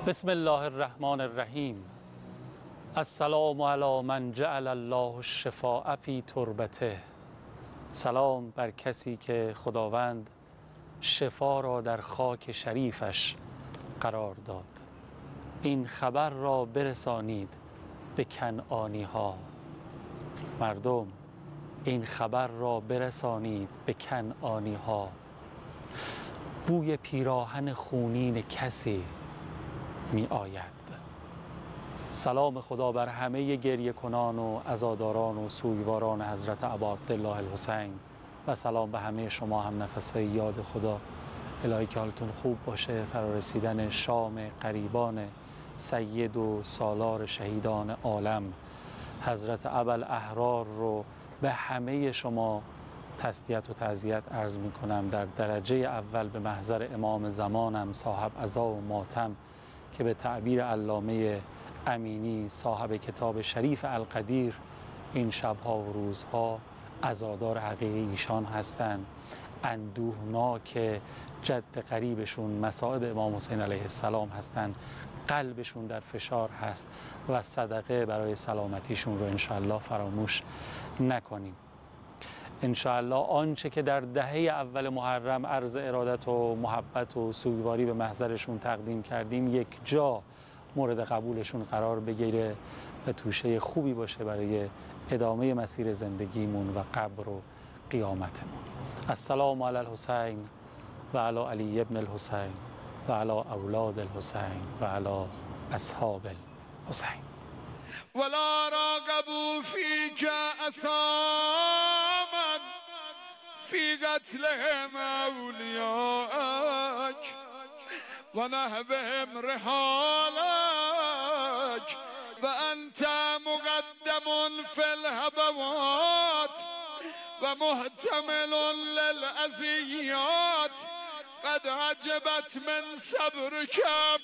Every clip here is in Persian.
بسم الله الرحمن الرحیم. السلام علی من جعل الله الشفاء فی تربته. سلام بر کسی که خداوند شفا را در خاک شریفش قرار داد. این خبر را برسانید به کنعانی ها. مردم، این خبر را برسانید به کنعانی ها. بوی پیراهن خونین کسی می آید. سلام خدا بر همه گریه کنان و عزاداران و سوگواران حضرت ابا عبدالله الحسین و سلام به همه شما هم نفسهای یاد خدا. الهی که حالتون خوب باشه. فرارسیدن شام قریبان سید و سالار شهیدان عالم حضرت ابوالاحرار رو به همه شما تسلیت و تعزیت عرض می کنم. در درجه اول به محضر امام زمانم صاحب عزا و ماتم که به تعبیر علامه امینی صاحب کتاب شریف القدیر این شبها و روزها عزادار حقیقی ایشان هستند. اندوهناک جد قریبشون مصائب امام حسین علیه السلام هستند. قلبشون در فشار هست و صدقه برای سلامتیشون رو انشاءالله فراموش نکنیم. انشاءالله آنچه که در دهه اول محرم عرض ارادت و محبت و سوگواری به محضرشون تقدیم کردیم یک جا مورد قبولشون قرار بگیره و توشه خوبی باشه برای ادامه مسیر زندگیمون و قبر و قیامتمون. السلام علی الحسین و علی علی ابن الحسین و علی اولاد الحسین و علی اصحاب الحسین. ولا راقبوا فيك أثاما في قتلهم أولياءك ونهبهم رحالك وأنت مقدم في الهبوات ومحتمل للأذيات. قد عجبت من صبرك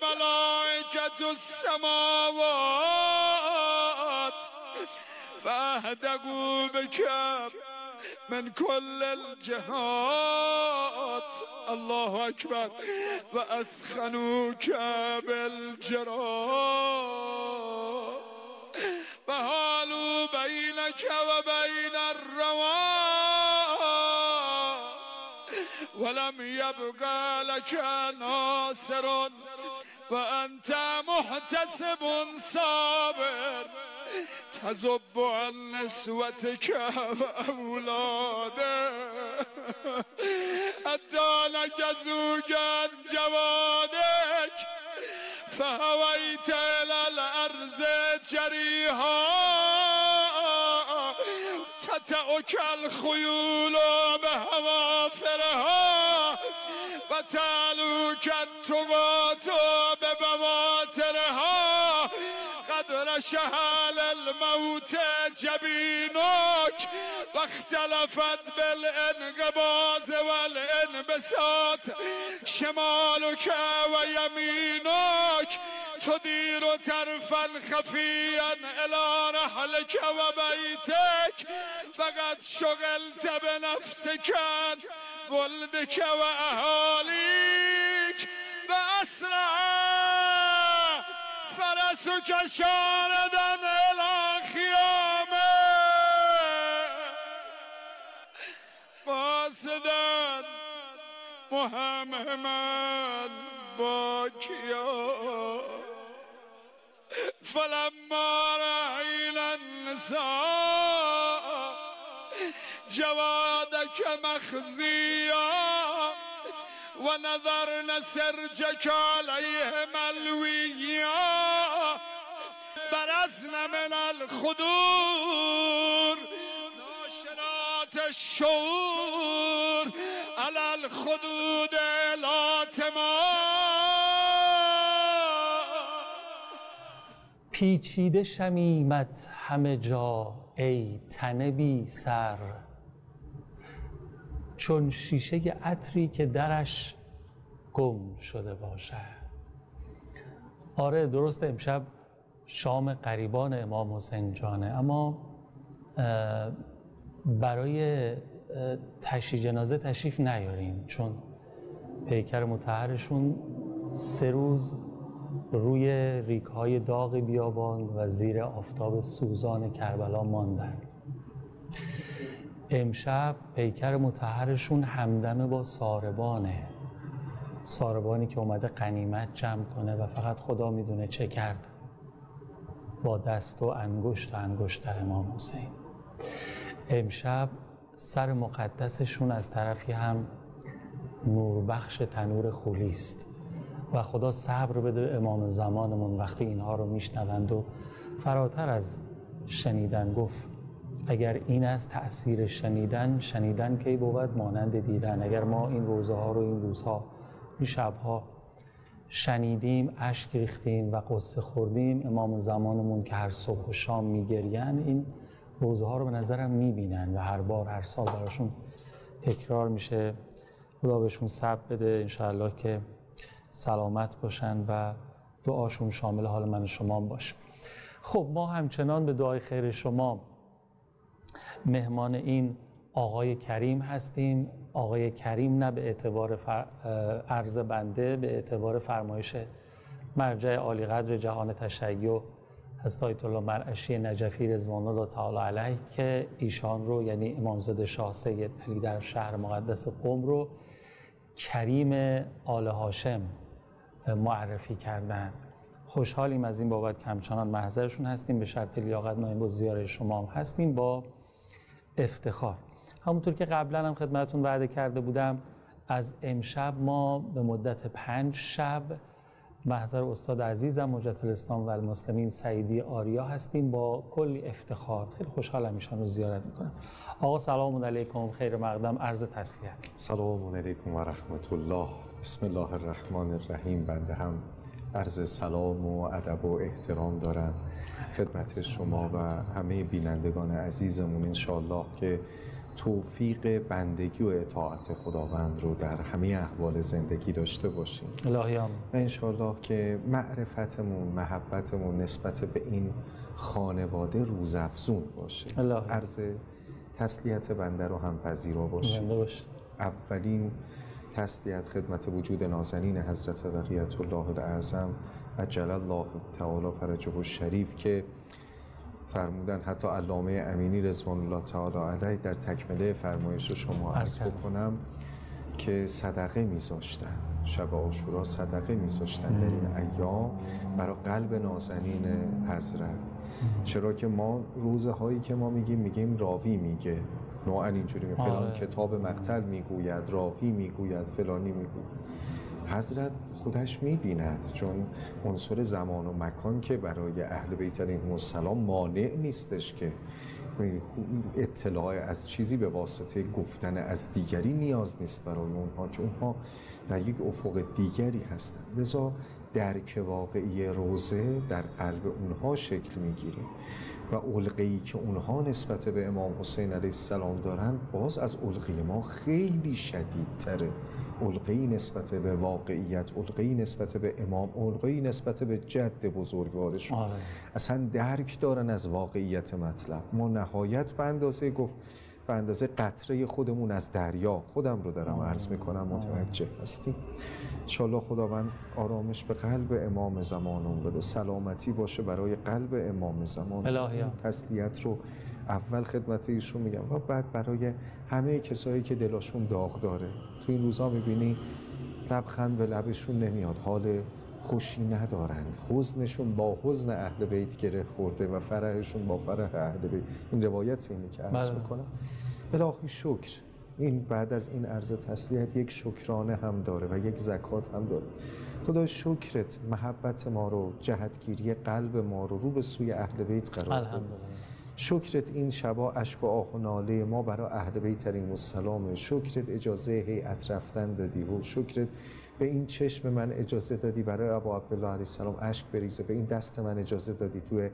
ملائكة السماوات فاهدقوا بك من كل الجهات. الله أكبر. وأثخنوك بالجراح وحالوا بينك وبين الرواء ولم يبقى لك ناصر وأنت محتسب صابر تذب عن نسوتك وأولادك حتى نجزوك عن جوادك فهويت إلى الأرض جريها تتأك الخيول بهوافرها وتعلوك الطغاة ببواترها. قد رشح للموت جبينك واختلفت بالانقباض والانبساط شمالك ويمينك تدير طرفا خفيا إلى رحلك وبيتك فقد شغلت بنفسك ولدك وأهاليك وأسرع فرسك شاردا إلى خيامه قاصدا مهمما باكيا. فلما رأينا النساء جوادك مخزيا ونظرنا سرجك عليه ملويا برزنا من الخدور ناشرات الشعور على الخدود الاتما. پیچیده شمیمت همه جا ای تن بی سر، چون شیشه عطری که درش گم شده باشد. آره درست امشب شام قریبان امام حسین جانه، اما برای تشییع جنازه تشریف نیارین، چون پیکر مطهرشون 3 روز روی ریگ‌های داغ بیابان و زیر آفتاب سوزان کربلا ماندن. امشب پیکر مطهرشون همدم با ساربانه، ساربانی که اومده غنیمت جمع کنه و فقط خدا میدونه چه کرد با دست و انگشتر امام حسین. امشب سر مقدسشون از طرفی هم نوربخش تنور خولی است و خدا صبر بده امام زمانمون وقتی اینها رو میشنوند و فراتر از شنیدن گفت اگر این از تأثیر شنیدن کی بود مانند دیدن. اگر ما این روزه ها رو این روزها این شبها شنیدیم، اشک ریختیم و قصه خوردیم، امام زمانمون که هر صبح و شام میگرین این روزه ها رو به نظرم میبینن و هر بار هر سال براشون تکرار میشه. خدا بهشون صبر بده انشاءالله که سلامت باشن و دعاشون شامل حال من و شما باشه. خب ما همچنان به دعای خیر شما مهمان این آقای کریم هستیم. آقای کریم نه به اعتبار عرض بنده، به اعتبار فرمایش مرجع عالی قدر جهان تشیع حضرت آیت الله مرعشی نجفی رضوان الله تعالی علیه که ایشان رو یعنی امامزاده شاه سید علی در شهر مقدس قم رو کریم آل هاشم معرفی کردن. خوشحالیم از این بابت که همچنان محضرشون هستیم، به شرط لیاقت نایب الزیاره شما هم هستیم با افتخار. همونطور که قبلا هم خدمتتون وعده کرده بودم از امشب ما به مدت 5 شب محضر استاد عزیزم حجت الاسلام و المسلمین سعیدی آریا هستیم با کلی افتخار. خیلی خوشحالم ایشان رو زیارت میکنم. آقا سلام علیکم، خیر مقدم، عرض تسلیت. سلام علیکم و رحمت الله. بسم الله الرحمن الرحیم. بنده هم عرض سلام و ادب و احترام دارم خدمت شما و همه بینندگان عزیزمون. انشاءالله که توفیق بندگی و اطاعت خداوند رو در همه احوال زندگی داشته باشیم. الهی آمین. و انشاءالله که معرفتمون، محبتمون نسبت به این خانواده روزافزون باشه. الهی. عرض تسلیت بنده رو هم پذیرا باشه. اولین تسلیت خدمت وجود نازنین حضرت بقیت الله الاعظم عجل الله تعالی فرجه الشریف که فرمودن حتی علامه امینی رضوان الله تعالی علیه در تکمله فرمایش شما عرض بکنم که صدقه میذاشتن، شب عاشورا صدقه میذاشتن در این ایام برای قلب نازنین حضرت. چرا که ما روزهایی که ما میگیم راوی میگه نوعا اینجوری فلان کتاب مقتل میگوید، راوی میگوید، فلانی میگوید. حضرت خودش میبیند، چون عنصر زمان و مکان که برای اهل بیت علیهم السلام مانع نیستش که اطلاع از چیزی به واسطه گفتن از دیگری نیاز نیست برای اونها که اونها در یک افق دیگری هستند. لذا درک واقعی روزه در قلب اونها شکل میگیره و علقه‌ای که اونها نسبت به امام حسین علیه السلام دارن باز از علقه ما خیلی شدیدتره. علقه‌ای نسبت به واقعیت، علقه‌ای نسبت به امام، علقه‌ای نسبت به جد بزرگوارشون. اصلا درک دارن از واقعیت مطلب. ما نهایت به اندازه قطره خودمون از دریا، خودم رو دارم عرض میکنم، متوجه هستیم. انشاءالله خداوند آرامش به قلب امام زمانون بده، سلامتی باشه برای قلب امام زمان. تسلیت رو اول خدمت ایشون میگم و بعد برای همه کسایی که دلاشون داغ داره. تو این روزا میبینی لبخند به لبشون نمیاد، حال خوشی ندارند، حزنشون با حزن اهل بیت گره خورده و فرحشون با فرح اهل بیت. این روایت اینه که عرض میکنم. الهی شکر، این بعد از این عرض تسلیت یک شکرانه هم داره و یک زکات هم داره. خدا شکرت محبت ما رو، جهتگیری قلب ما رو به سوی اهل بیت قرار داد. شکرت این شبا اشک و آه و ناله ما برای اهل بیت علیهم السلام. شکرت اجازه هیئت رفتن دادی و شکرت به این چشم من اجازه دادی برای ابا عبدالله علیه السلام اشک بریزه، به این دست من اجازه دادی توی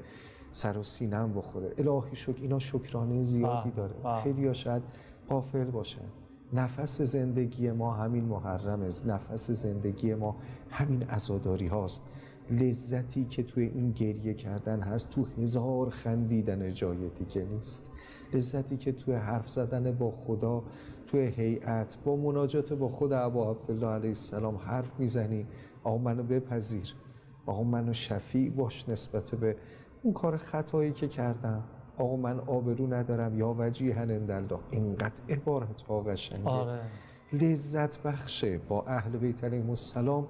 سر و سینم بخوره. الهی شکر. اینا شکرانه زیادی داره. خیلی ها شاید غافل باشن. نفس زندگی ما همین محرمه، نفس زندگی ما همین عزاداری هاست. لذتی که توی این گریه کردن هست تو هزار خندیدن جای دیگه نیست. لذتی که توی حرف زدن با خدا، توی هیئت، با مناجات با خود ابا عبدالله علیه السلام حرف میزنی، آقا منو بپذیر، آقا منو شفیع باش نسبت به اون کار خطایی که کردم. آقا من آبرو ندارم یا وجیها عند الله. اینقدر عبارت ها قشنگه، آره. لذت بخشه. با اهل بیت علیهم السلام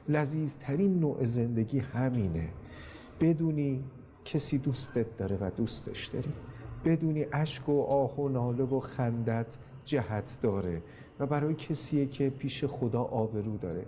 لذیذترین نوع زندگی همینه. بدونی کسی دوستت داره و دوستش داری، بدونی اشک و آه و ناله و خندت جهت داره و برای کسیه که پیش خدا آبرو داره،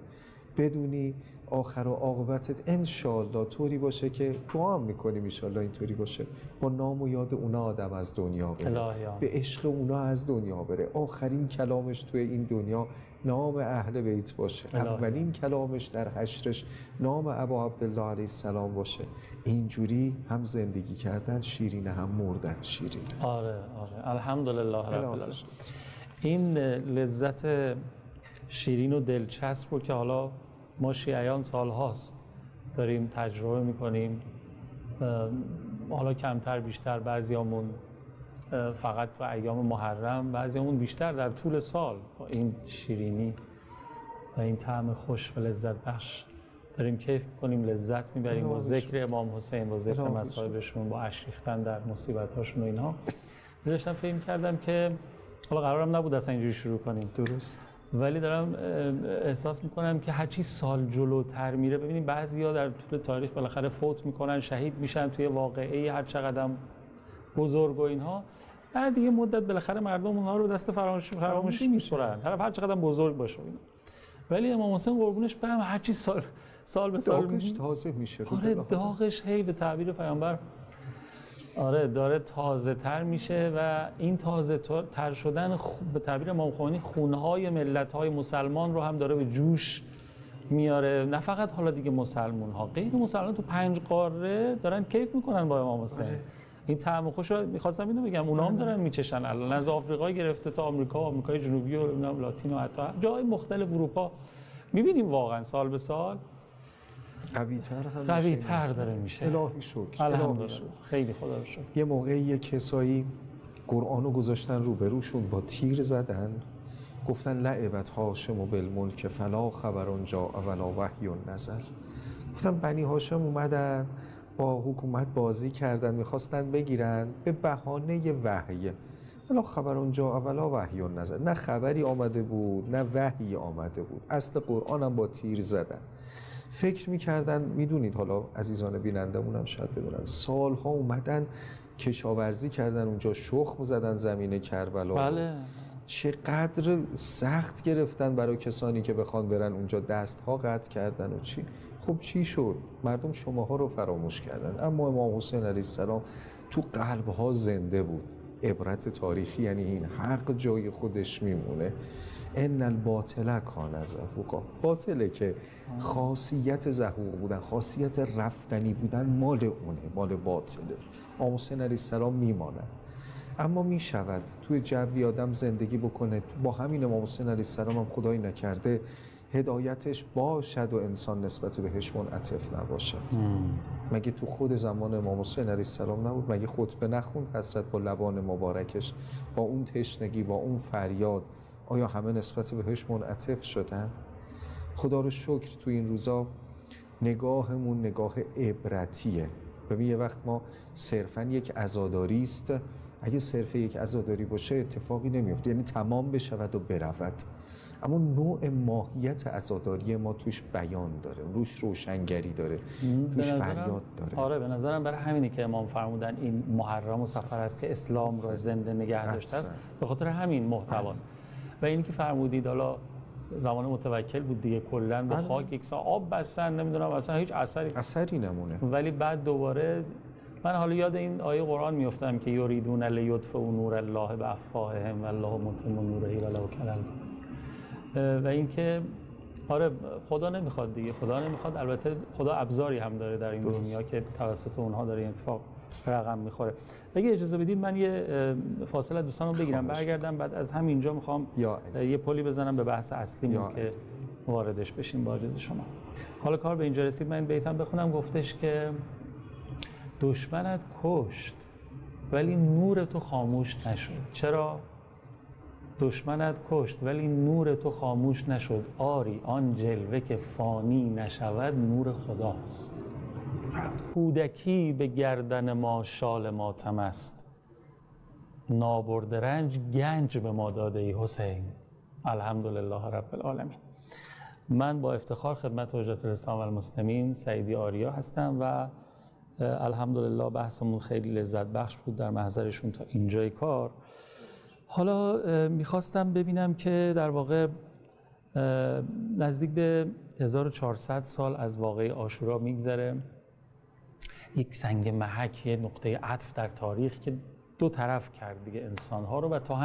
بدونی آخر و عاقبتت انشالله طوری باشه که دعا هم میکنیم انشالله اینطوری باشه، با نام و یاد اونا آدم از دنیا بره، به عشق اونا از دنیا بره، آخرین کلامش توی این دنیا نام اهل بیت باشه، اولین کلامش در حشرش نام ابا عبدالله علیه السلام باشه. اینجوری هم زندگی کردن شیرینه، هم مردن شیرینه. آره الحمدلله رب العالمین. این لذت شیرین و دلچسب رو که حالا ما شیعیان سال هاست داریم تجربه میکنیم، حالا کمتر بیشتر، بعضیامون فقط تو ایام محرم، بعضیامون بیشتر در طول سال، با این شیرینی و این طعم خوش و لذت بخش داریم کیف میکنیم، لذت میبریم با ذکر امام حسین، با ذکر مصائبشون، با اشک ریختن در مصیبت‌هاشون و اینها. داشتم فکر کردم که حالا قرارم نبود اصلا اینجوری شروع کنیم، درست، ولی دارم احساس میکنم که هرچی سال جلوتر میره، ببینیم بعضیا در طول تاریخ بالاخره فوت میکنن، شهید میشن توی واقعه هر چقدر بزرگ و اینها، بعد یه مدت بالاخره مردم اونها رو دست فراموشی میسپرن، طرف هر چقدر بزرگ باشه اینا. ولی امام حسین قربونش برم هرچی سال به سال داغش تازه میشه. آره داغش هی به تعبیر پیامبر آره داره تازه تر میشه و این تازه تر شدن به تعبیر امام خمینی خونهای ملت‌های مسلمان رو هم داره به جوش میاره. نه فقط حالا دیگه مسلمان ها، غیر مسلمان تو 5 قاره دارن کیف میکنن با امام حسین. این طعم خوش رو می‌خواستم اینو بگم، اونا هم دارن میچشن الان، از آفریقا گرفته تا آمریکا، آمریکای جنوبی و لاتین و حتی جای مختلف اروپا می‌بینیم واقعا سال به سال قوی‌تر داره میشه. الهی شکر، الحمدلله، خیلی خدا رو شکر. یه موقعی یه کسایی قرآنو گذاشتن روبروشون، با تیر زدن، گفتن لعبت هاشم و بالملک فلا خبر اونجا اولا وحی نزل. گفتن بنی هاشم اومدن با حکومت بازی کردن، میخواستن بگیرن به بهانه وحی، فلا خبر اونجا اولا وحی نزل. نه خبری آمده بود نه وحی آمده بود، اصل قرآن هم با تیر زدن. فکر میکردن، میدونید حالا عزیزان بینندمون هم شاید بدونن، سالها اومدن کشاورزی کردن اونجا، شخم زدن زمین کربلا. بله. چقدر سخت گرفتن برای کسانی که بخوان برن اونجا، دستها قطع کردن و چی. خب چی شد؟ مردم شماها رو فراموش کردن، اما امام حسین علیه السلام تو قلبها زنده بود. عبرت تاریخی یعنی این، حق جای خودش میمونه. ان الباطل کان زهوقا. باطله که خاصیت زهوق بودن، خاصیت رفتنی بودن مال اونه، مال باطله. امام حسین علیه السلام میماند. اما میشود توی جوی آدم زندگی بکنه، با همین امام حسین علیه السلام هم خدایی نکرده هدایتش باشد و انسان نسبت بهش منعطف نباشد. مگه تو خود زمان امام حسین علیه السلام نبود؟ مگه خطبه نخوند حضرت با لبان مبارکش، با اون تشنگی، با اون فریاد؟ آیا همه نسبت بهش منعطف شدن؟ خدا رو شکر تو این روزا نگاهمون نگاه عبرتیه. ببین یه وقت ما صرفاً یک عزاداری است، اگه صرف یک عزاداری باشه اتفاقی نمیفته، یعنی تمام بشود و برود. اما نوع ماهیت عزاداری ما توش بیان داره، روش روشنگری داره، توش فریاد داره. آره به نظرم برای همینی که امام فرمودن این محرم و سفر است که اسلام را زنده نگه داشته است، به خاطر همین محتواست. و اینی که فرمودید حالا زمان متوکل بود دیگه، کلا به خاک یک سال آب بستن، نمیدونم اصلا هیچ اثری نمونه. ولی بعد دوباره من حالا یاد این آیه قرآن میافتم که یریدون لیطفئوا نور الله بافواههم والله متم نوره ولو کره. و اینکه آره خدا نمیخواد دیگه، خدا نمیخواد. البته خدا ابزاری هم داره در این دنیا که توسط اونها داره این اتفاق رقم میخوره. اگه اجازه بدید من یه فاصله دوستانو بگیرم، برگردم، بعد از همینجا میخوام یه پلی بزنم به بحث اصلیمون که واردش بشیم با اجازه شما. حالا کار به اینجا رسید، من این بیتم بخونم. گفتش که دشمنت کشت ولی نور تو خاموش نشد. چرا؟ دشمنت کشت ولی نور تو خاموش نشد. آری آن جلوه که فانی نشود نور خداست. کودکی به گردن ما شال ماتم است، نابرده رنج گنج به ما داده ای حسین. الحمدلله رب العالمین. من با افتخار خدمت حجت الاسلام و المسلمین سعیدی آریا هستم و الحمدلله بحثمون خیلی لذت بخش بود در محضرشون تا اینجای کار. حالا میخواستم ببینم که در واقع نزدیک به 1400 سال از واقعه عاشورا میگذره، یک سنگ محک، یک نقطه عطف در تاریخ که دو طرف کرد دیگه انسانها رو و تا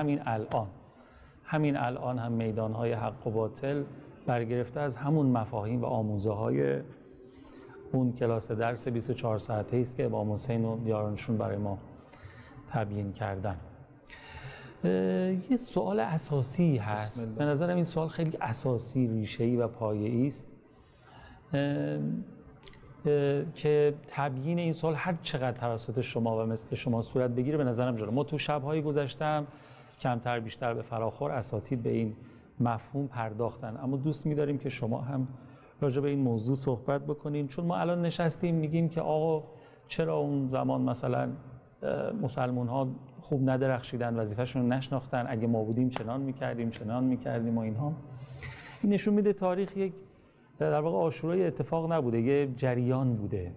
همین الان هم میدانهای حق و باطل برگرفته از همون مفاهیم و آموزه های اون کلاس درس 24 ساعته است که امام حسین و یارانشون برای ما تبیین کردن. یه سوال اساسی هست، به نظرم این سوال خیلی اساسی، ریشه‌ای و پایه‌ای است که تبیین این سوال هر چقدر توسط شما و مثل شما صورت بگیره به نظرم جالب. ما تو شب‌های گذشتم کمتر بیشتر به فراخور اساتید به این مفهوم پرداختن، اما دوست می‌داریم که شما هم راجع به این موضوع صحبت بکنیم، چون ما الان نشستیم میگیم که آقا چرا اون زمان مثلا مسلمان ها خوب ندرخشیدن، وظیفه‌شون رو نشناختن، اگه ما بودیم چنان میکردیم و اینها. این نشون میده تاریخ یک در واقع عاشورا اتفاق نبوده، یه جریان بوده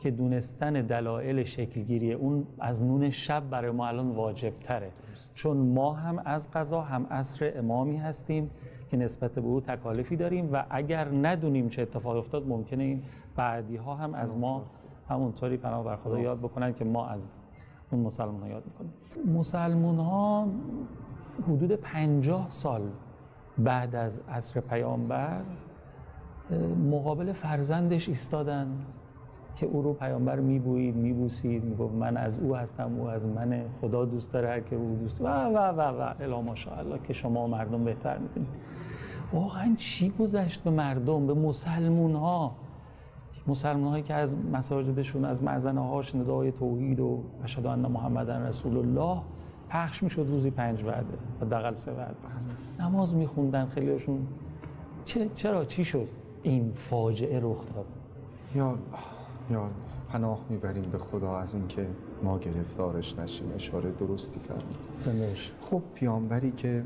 که دونستن دلایل شکلگیری اون از نون شب برای ما الان واجب تره، چون ما هم از قضا هم عصر امامی هستیم که نسبت به او تکالیفی داریم و اگر ندونیم چه اتفاق افتاد ممکنه این بعدی ها هم از ما همونطوری پناه بر خدا یاد بکنن که ما از اون مسلمان ها یاد میکنیم. مسلمان ها حدود 50 سال بعد از عصر پیامبر مقابل فرزندش ایستادن که او رو پیامبر میبوید، میبوسید، میگفت من از او هستم، او از منه، خدا دوست داره هر که او دوست و الا ماشاءالله که شما مردم بهتر میدونید. واقعا چی گذشت به مردم، به مسلمون هایی که از مساجدشون، از معزنه هاش ندای توحید و اشهد ان محمدن رسول الله پخش میشد روزی 5 وعده حداقل 3 وعده نماز میخوندن خیلیشون. چرا چی شد این فاجعه رخ داد؟ یا پناه میبریم به خدا از اینکه ما گرفتارش نشیم. اشاره درستی فرمودید. خب پیامبری که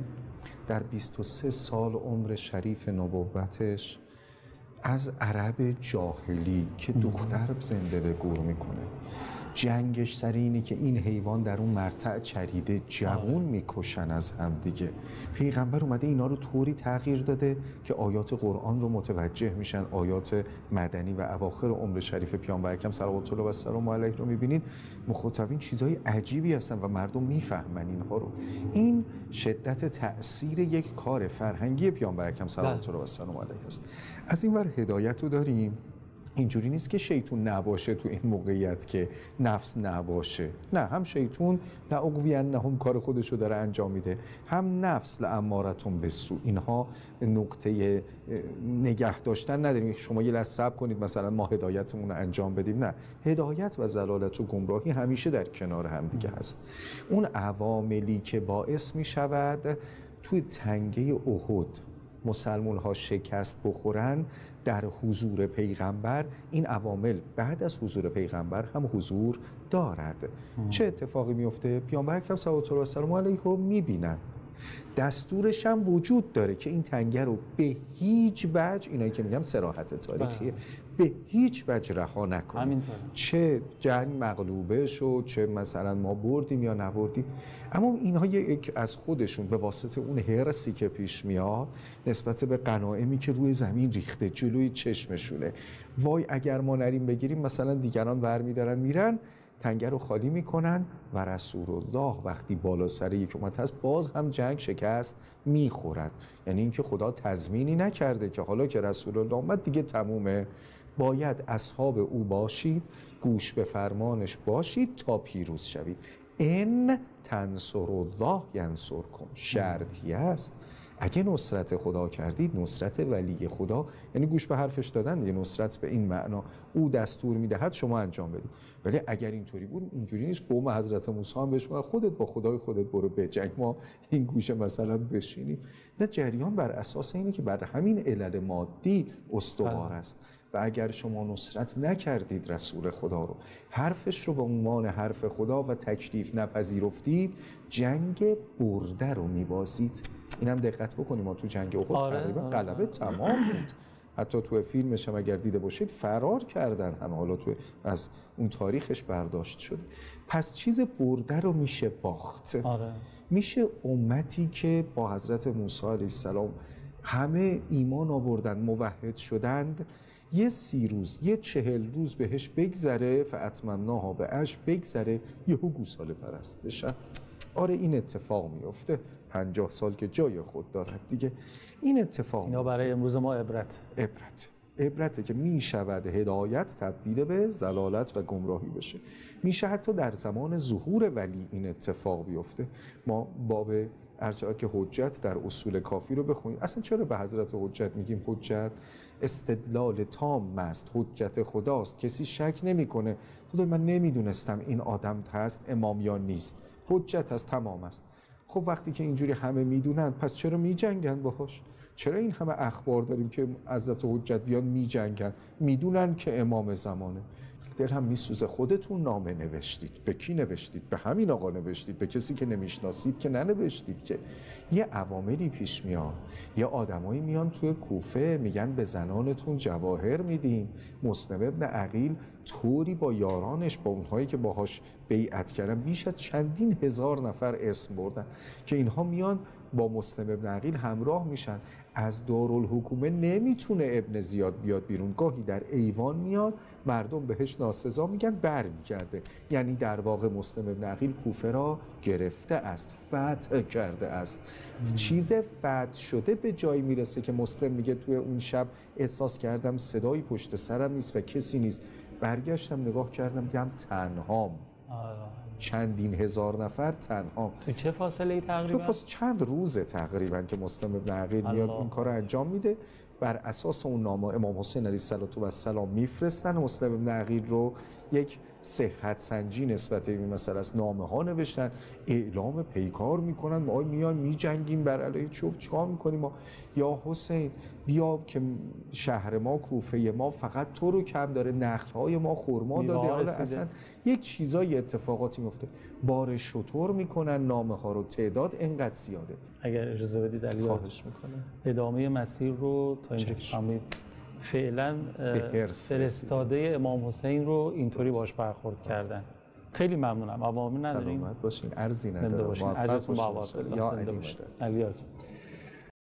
در 23 سال عمر شریف نبوتش از عرب جاهلی که دختر زنده به گور میکنه، جنگش سر اینه که این حیوان در اون مرتع چریده جوون میکشن از هم دیگه. پیغمبر اومده اینا رو طوری تغییر داده که آیات قرآن رو متوجه میشن، آیات مدنی و اواخر عمر شریف پیامبر اکرم صلوات الله و سلام علیه رو میبینید مخاطبین چیزای عجیبی هستن و مردم میفهمن اینها رو. این شدت تأثیر یک کار فرهنگی پیامبر اکرم صلوات الله و سلام علیه است. از این ور هدایت رو داریم. اینجوری نیست که شیطون نباشه تو این موقعیت که نفس نباشه، نه، هم شیطون لأغوینهم کار خودشو داره انجام میده، هم نفس لامارتون بالسوء. اینها نقطه نگه داشتن نداریم. شما یه لحظه صبر کنید مثلا ما هدایتمون رو انجام بدیم، نه، هدایت و ضلالت و گمراهی همیشه در کنار هم دیگه هست. اون عواملی که باعث میشود توی تنگه احد مسلمان ها شکست بخورن در حضور پیغمبر، این عوامل بعد از حضور پیغمبر هم حضور دارد. چه اتفاقی میفته؟ پیامبر اکرم صلوات الله و سلام علیه رو میبینن، دستورش هم وجود داره که این تنگه رو به هیچ وجه، اینایی که میگم صراحت تاریخیه، به هیچ وجه رها نکنیم. چه جنگ مغلوبه شد، چه مثلا ما بردیم یا نبردیم، اما اینها یک از خودشون به واسطه اون هرسی که پیش میاد نسبت به غنایمی که روی زمین ریخته جلوی چشمشونه، وای اگر ما نریم بگیریم، مثلا دیگران برمیدارن میرن تنگه رو خالی میکنن و رسول الله وقتی بالا سر یک امت هست باز هم جنگ شکست میخورد. یعنی اینکه خدا تضمینی نکرده که حالا که رسول الله اومد دیگه تمومه، باید اصحاب او باشید، گوش به فرمانش باشید تا پیروز شوید. ان تنصروا الله ینصرکم. شرطی است اگه نصرت خدا کردید، نصرت ولی خدا یعنی گوش به حرفش دادن دیگه، نصرت به این معنا او دستور میدهد شما انجام بدید. ولی اگر اینطوری بود، اینجوری نیست. قوم حضرت موسی هم بهش میگن خودت با خدای خودت برو بجنگ، ما این گوشه مثلا بشینیم. نه، جریان بر اساس اینه که بر همین علل مادی استوار است و اگر شما نصرت نکردید رسول خدا رو، حرفش رو به عنوان حرف خدا و تکلیف نپذیرفتید، جنگ برده رو میبازید. اینم دقت بکنیم، ما تو جنگ احد تقریبا غلبه تمام بود. حتی تو فیلمش هم اگر دیده باشید فرار کردن هم، حالا تو از اون تاریخش برداشت شده. پس چیز برده رو میشه باخت. میشه امتی که با حضرت موسی علیه السلام همه ایمان آوردن، موحد شدند، یه 30 روز، یه 40 روز بهش بگذره، فاتممناها بعش بگذره، یهو گوساله پرست بشن. آره این اتفاق میفته. 50 سال که جای خود دارد دیگه. این اتفاق اینا برای امروز ما عبرته که می شود هدایت تبدیل به ضلالت و گمراهی بشه. میشه حتی در زمان ظهور ولی این اتفاق بیفته. ما باب ارجاء که حجت در اصول کافی رو بخونید. اصلا چرا به حضرت حجت میگیم حجت؟ استدلال تام است، حجت خداست، کسی شک نمیکنه. خدای من نمیدونستم این آدم هست، امام یا نیست، حجت هست، تمام است. خب وقتی که اینجوری همه میدونن، پس چرا میجنگن باهاش؟ چرا این همه اخبار داریم که حضرت حجت بیان میجنگن؟ میدونن که امام زمانه. دل هم میسوزه. خودتون نامه نوشتید، به کی نوشتید؟ به همین آقا نوشتید، به کسی که نمیشناسید که ننوشتید که. یه عواملی پیش میاد، یه آدمایی میان توی کوفه میگن به زنانتون جواهر میدیم. مسلم ابن عقیل طوری با یارانش، با اونهایی که باهاش بیعت کردن، بیش از چندین هزار نفر اسم بردن که اینها میان با مسلم ابن عقیل همراه میشن. از دارالحکومه نمیتونه ابن زیاد بیاد بیرون، گاهی در ایوان میاد، مردم بهش ناسزا میگن، برمیگرده. یعنی در واقع مسلم ابن عقیل کوفه را گرفته است، فتح کرده است. چیز فتح شده به جایی میرسه که مسلم میگه توی اون شب احساس کردم صدایی پشت سرم نیست و کسی نیست. برگشتم نگاه کردم، دیدم تنهام. چندین هزار نفر تنها. تو چه فاصله تقریبا؟ تو چند روزه تقریبا که مسلم ابن عقیل میاد اون کار رو انجام میده. بر اساس اون نامه امام حسین علیه السلام میفرستن مسلم ابن عقیل رو. یک صحت سنجی نسبت به این مسئله است، نامه ها نوشتن، اعلام پیکار میکنن، ما میایم میجنگیم بر علیه چیکار میکنیم ما؟ یا حسین بیا که شهر ما، کوفه ما فقط تو رو کم داره، نخل‌های ما خرما داده. حالا اصلا یک چیزای اتفاقاتی میفته، بار شطور میکنن نامه ها رو، تعداد اینقدر زیاده. اگر اجازه بدید علی، خواهش میکنم ادامه مسیر رو تا اینجا که فهمید فعلا فرستاده امام حسین رو اینطوری باش برخورد کردن. خیلی ممنونم. عوامی نداریم. سلامت باشین، عرضی ندارم. عجزتون با عوض. یا علی علی